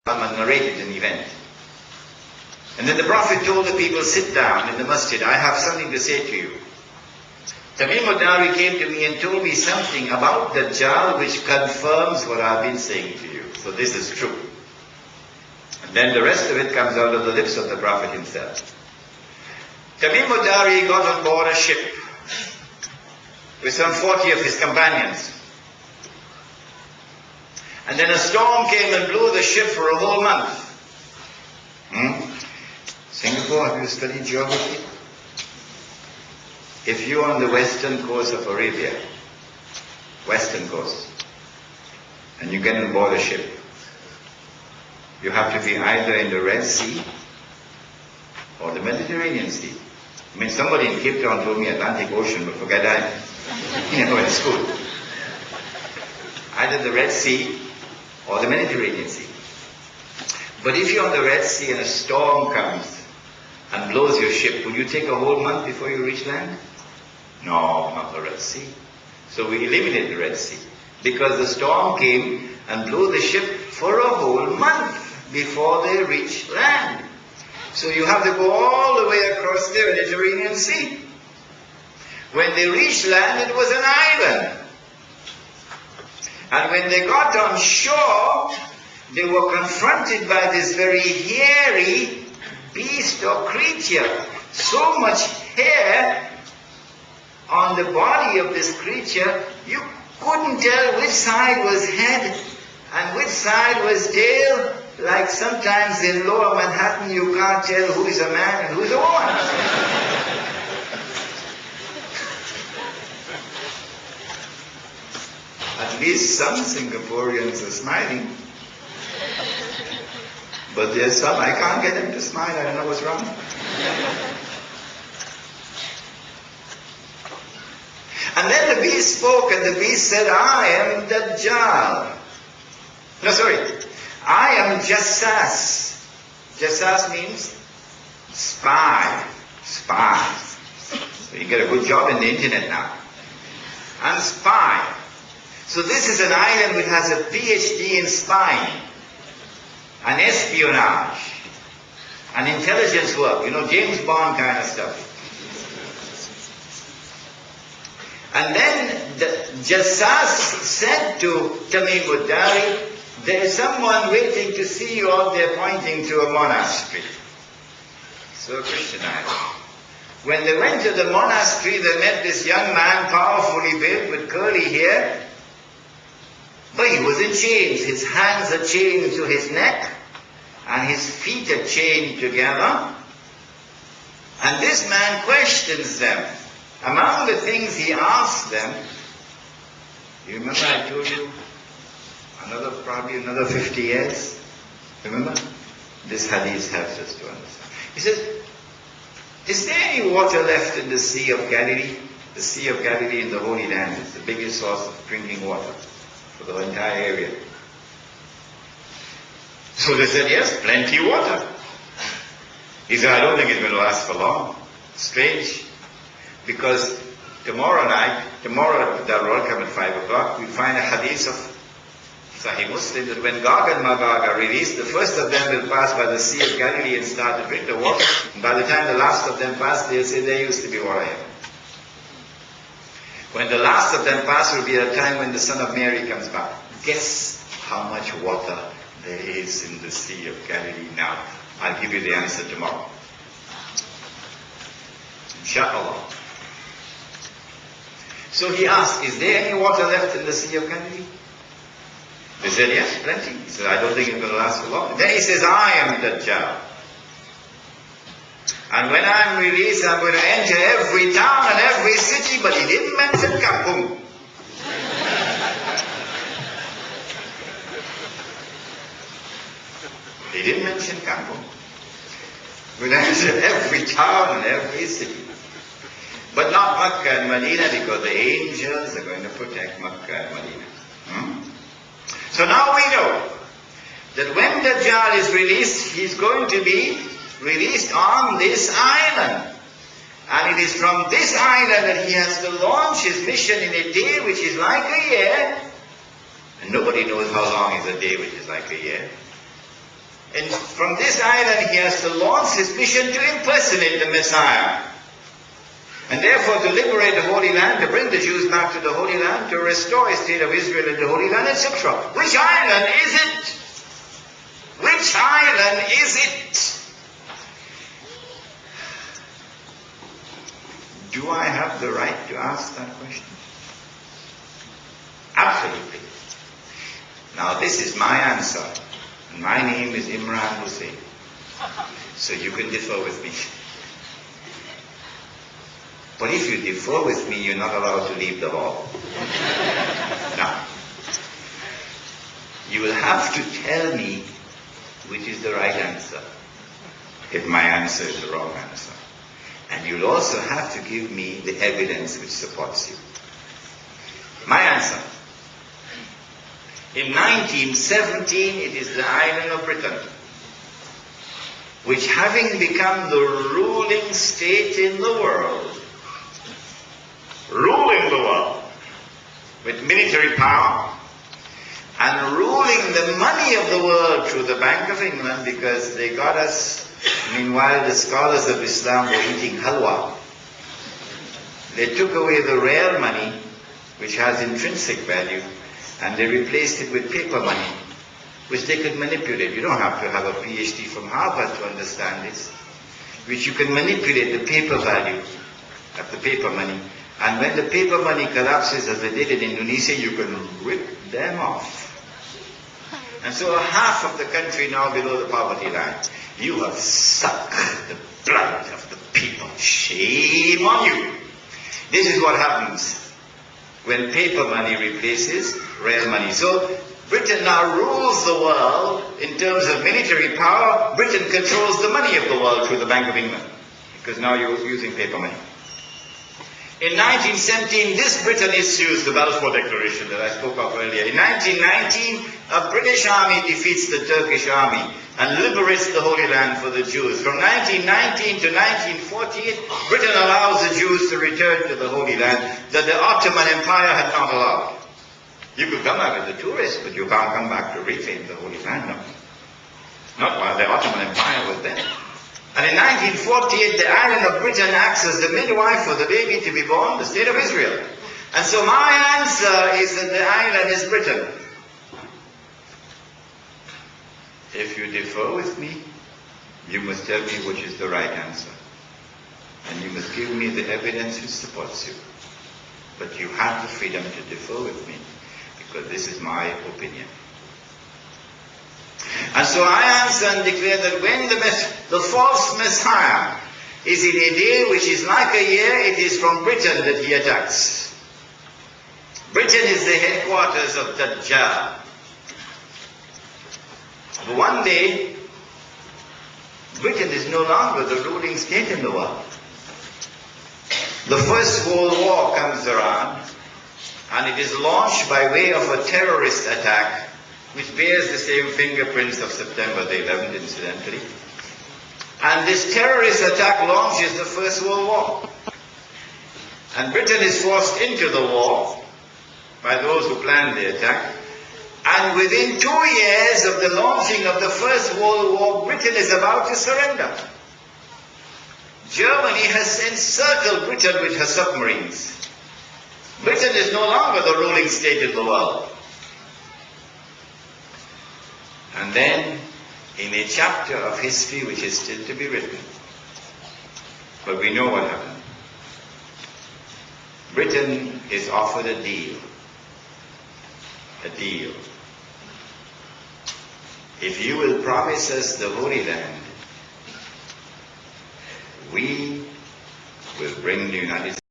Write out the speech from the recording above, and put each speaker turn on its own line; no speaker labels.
and narrated an event. And then the Prophet told the people, sit down in the masjid, I have something to say to you. Tamim al-Dari came to me and told me something about Dajjal which confirms what I've been saying to you. So this is true. And then the rest of it comes out of the lips of the Prophet himself. Tamim al-Dari got on board a ship with some 40 of his companions. And then a storm came and blew the ship for a whole month. Singapore, have you studied geography? If you're on the western coast of Arabia, western coast, and you get on board a ship, you have to be either in the Red Sea or the Mediterranean Sea. I mean, somebody in Cape Town told me Atlantic Ocean, but forget that. In school. Either the Red Sea or the Mediterranean Sea. But if you're on the Red Sea and a storm comes and blows your ship, will you take a whole month before you reach land? No, not the Red Sea. So we eliminated the Red Sea because the storm came and blew the ship for a whole month before they reached land. So you have to go all the way across the Mediterranean Sea. When they reached land, it was an island. And when they got on shore, they were confronted by this very hairy beast or creature. So much hair on the body of this creature, you couldn't tell which side was head and which side was tail. Like sometimes in Lower Manhattan, you can't tell who is a man and who is a woman. At least some Singaporeans are smiling. But there's some, I can't get them to smile, I don't know what's wrong. And then the beast spoke, and the beast said, I am Dajjal. No, sorry. I am Jassas. Jassas means spy. Spy. So you get a good job in the internet now. I'm spy. So this is an island which has a PhD in spying, and espionage, and intelligence work, you know, James Bond kind of stuff. And then Jassas said to Tamim al-Dari, there is someone waiting to see you out there pointing to a monastery. So Christianized. When they went to the monastery, they met this young man, powerfully built with curly hair. But he was in chains. His hands are chained to his neck, and his feet are chained together. And this man questions them. Among the things he asks them, you remember I told you, probably another 50 years? Remember? This hadith helps us to understand. He says, is there any water left in the Sea of Galilee? The Sea of Galilee in the Holy Land is the biggest source of drinking water for the entire area. So they said, yes, plenty of water. He said, I don't think it's going to last for long. Strange. Because tomorrow that will all come at 5 o'clock, we find a hadith of Sahih Muslim that when Gog and Magog are released, the first of them will pass by the Sea of Galilee and start to drink the water. And by the time the last of them pass, they'll say there used to be water here. When the last of them pass will be a time when the Son of Mary comes back. Guess how much water there is in the Sea of Galilee now. I'll give you the answer tomorrow. Inshallah. So he asked, is there any water left in the Sea of Galilee? They said, yes, plenty. He said, I don't think it's going to last for long. Then he says, I am Dajjal. And when I'm released, I'm going to enter every town and every city, but he didn't mention Kampung. He didn't mention Kampung. I'm going to enter every town and every city. But not Makkah and Medina, because the angels are going to protect Makkah and Medina. So now we know that when Dajjal is released, he's going to be released on this island. And it is from this island that he has to launch his mission in a day which is like a year. And nobody knows how long is a day which is like a year. And from this island he has to launch his mission to impersonate the Messiah. And therefore to liberate the Holy Land, to bring the Jews back to the Holy Land, to restore a state of Israel in the Holy Land, etc. Which island is it? Which island is it? Do I have the right to ask that question? Absolutely. Now this is my answer. And my name is Imran Hussain. So you can differ with me. But if you differ with me, you're not allowed to leave the hall. Now, you will have to tell me which is the right answer, if my answer is the wrong answer. And you'll also have to give me the evidence which supports you. My answer. In 1917, it is the island of Britain, which having become the ruling state in the world, ruling the world with military power and ruling the money of the world through the Bank of England, because they got us, meanwhile the scholars of Islam were eating halwa. They took away the real money, which has intrinsic value, and they replaced it with paper money, which they could manipulate. You don't have to have a PhD from Harvard to understand this, which you can manipulate the paper value of the paper money. And when the paper money collapses, as they did in Indonesia, you can rip them off. And so half of the country now below the poverty line. You have sucked the blood of the people. Shame on you. This is what happens when paper money replaces real money. So Britain now rules the world in terms of military power. Britain controls the money of the world through the Bank of England, because now you're using paper money. In 1917, this Britain issues the Balfour Declaration that I spoke of earlier. In 1919, a British army defeats the Turkish army and liberates the Holy Land for the Jews. From 1919 to 1948, Britain allows the Jews to return to the Holy Land that the Ottoman Empire had not allowed. You could come back as a tourist, but you can't come back to reclaim the Holy Land, no. Not while the Ottoman Empire was there. And in 1948, the island of Britain acts as the midwife for the baby to be born, the state of Israel. And so my answer is that the island is Britain. If you differ with me, you must tell me which is the right answer. And you must give me the evidence which supports you. But you have the freedom to differ with me, because this is my opinion. And so I answer and declare that when the false Messiah is in a day which is like a year, it is from Britain that he attacks. Britain is the headquarters of Dajjal. But one day, Britain is no longer the ruling state in the world. The First World War comes around, and it is launched by way of a terrorist attack, which bears the same fingerprints of September the 11th, incidentally. And this terrorist attack launches the First World War. And Britain is forced into the war by those who planned the attack. And within 2 years of the launching of the First World War, Britain is about to surrender. Germany has encircled Britain with her submarines. Britain is no longer the ruling state in the world. And then, in a chapter of history which is still to be written, but we know what happened, Britain is offered a deal. A deal. If you will promise us the Holy Land, we will bring the United States